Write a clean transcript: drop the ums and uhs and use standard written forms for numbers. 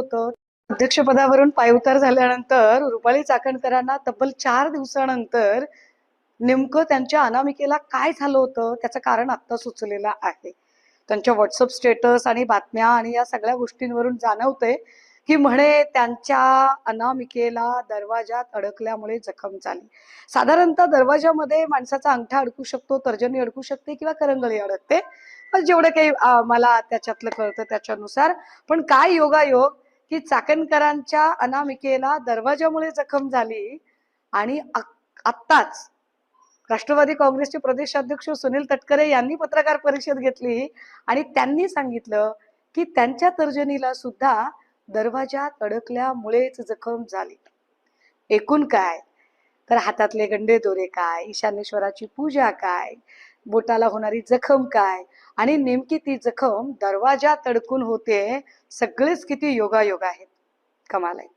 होतं? अध्यक्षपदावरून पायउतार झाल्यानंतर रुपाली चाकणकरांना तब्बल 4 दिवसानंतर नेमकं त्यांच्या अनामिकेला काय झालं होतं त्याचं कारण आत्ता सुचलेलं आहे. त्यांच्या व्हॉट्सअप स्टेटस आणि बातम्या आणि या सगळ्या गोष्टींवरून जाणवतंय की म्हणे त्यांच्या अनामिकेला दरवाजात अडकल्यामुळे जखम झाली. साधारणतः दरवाजामध्ये माणसाचा अंगठा अडकू शकतो, तर्जनी अडकू शकते किंवा करंगळी अडकते. पण जेवढं काही मला त्याच्यातलं कळतं त्याच्यानुसार. पण काय योगायोग की चाकणकरांच्या अनामिकेला दरवाजामुळे जखम झाली आणि आत्ताच राष्ट्रवादी काँग्रेसचे प्रदेशाध्यक्ष सुनील तटकरे यांनी पत्रकार परिषद घेतली आणि त्यांनी सांगितलं की त्यांच्या तर्जनीला सुद्धा दरवाजात अडकल्यामुळेच जखम झाली. एकूण काय तर हातातले गंडे दोरे काय, ईशानेश्वराची पूजा काय, बोटाला होणारी जखम काय आणि नेमकी ती जखम दरवाजात अडकून होते. सगळेच किती योगायोग आहेत. कमाल आहे.